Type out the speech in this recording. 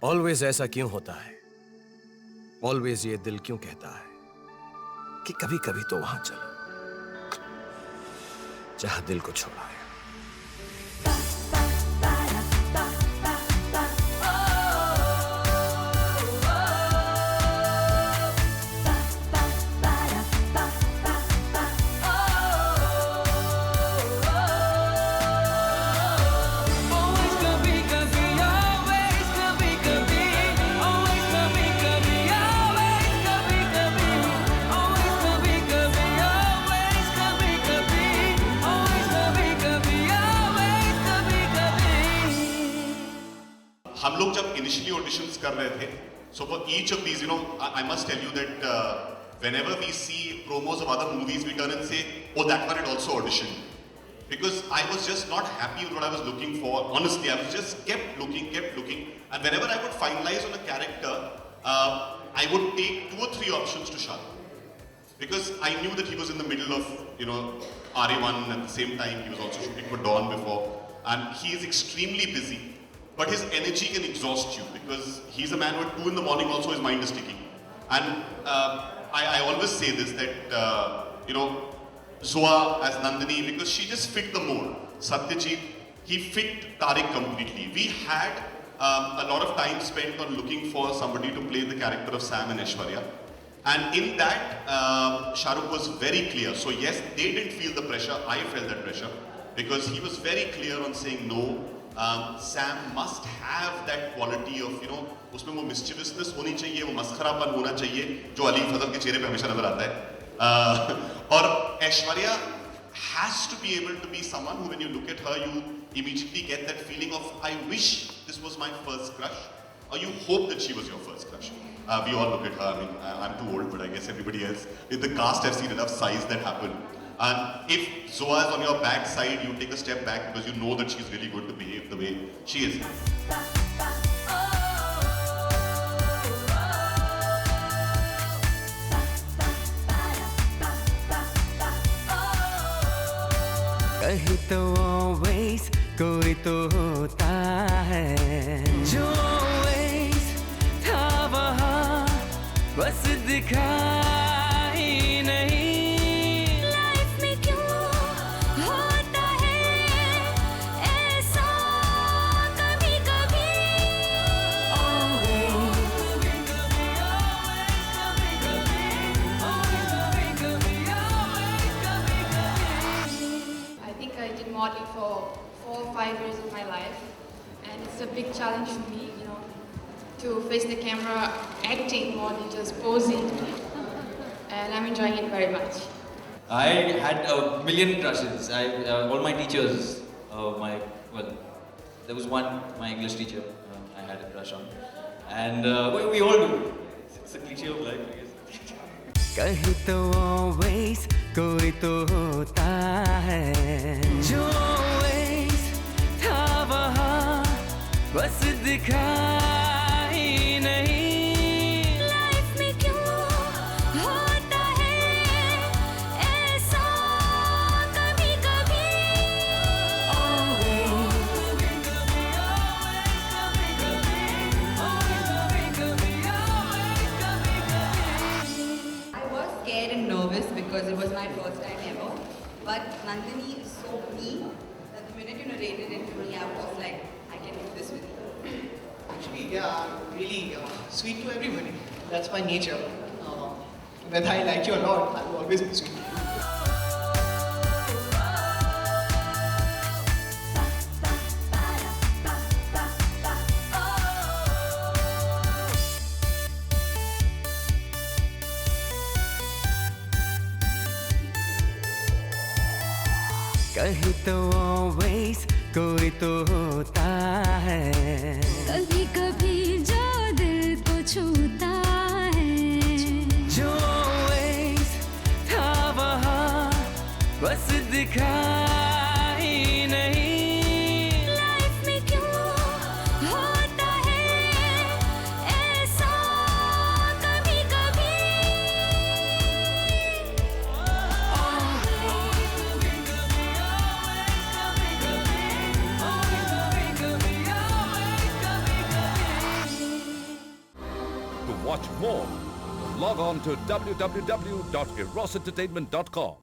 Always ऐसा क्यों होता है? ऑलवेज ये दिल क्यों कहता है कि कभी कभी तो वहां चलो जहां दिल को छोड़ा है। हम लोग जब इनिशियली ऑडिशंस कर रहे थे, so for each of these, I must tell you that whenever we see promos of other movies, we turn and say, oh, that one had also auditioned. Because I was just not happy with what I was looking for. Honestly, I was just kept looking. And whenever I would finalize on a character, I would take 2 or 3 options to Shah Rukh. Because I knew that he was in the middle of, RA1, at the same time he was also shooting for Dawn before. And he is extremely busy. But his energy can exhaust you because he's a man who at 2 in the morning also his mind is ticking. And I always say this, that, Zoa as Nandini, because she just fit the mold. Satyajit, he fit Tariq completely. We had a lot of time spent on looking for somebody to play the character of Sam and Aishwarya. And in that, Shah Rukh was very clear. So yes, they didn't feel the pressure, I felt that pressure. Because he was very clear on saying no. Sam must have that quality of, उसमें वो mischievousness होनी चाहिए, वो मस्खरापन होना चाहिए, जो अली फजल के चेहरे पे हमेशा नजर आता है. और Aishwarya has to be able to be someone who, when you look at her, you immediately get that feeling of, I wish this was my first crush, or you hope that she was your first crush. We all look at her. I mean, I'm too old, but I guess everybody else in the cast have seen enough size that happen. And if Zoa is on your back side, you take a step back because you know that she's really going to behave the way she is. कहीं तो always कोई तो होता है जो always था वहाँ बस दिखाई नहीं. Modeling for 4 or 5 years of my life, and it's a big challenge for me, to face the camera acting more than just posing, and I'm enjoying it very much. I had a million crushes. All my teachers, there was one, my English teacher, I had a crush on, and we all do. It's a cliche of life, I guess. कहीं तो always कोई तो होता है जो always था वहाँ बस दिखाई नहीं. लाइफ में क्यों होता है ऐसा कभी कभी. Scared and nervous because it was my first time ever. But Nandini is so me that the minute you narrated it to me, I was like, I can do this with you. Actually, yeah, I'm really sweet to everybody. That's my nature. Whether I like you or not, I will always be sweet to you. कहीं तो always कोई तो होता है कभी कभी जो दिल को छूता है जो always था वहाँ बस दिखाई नहीं. लाइफ में क्यों होता है ऐसा कभी कभी. To watch more, log on to www.erosentertainment.com.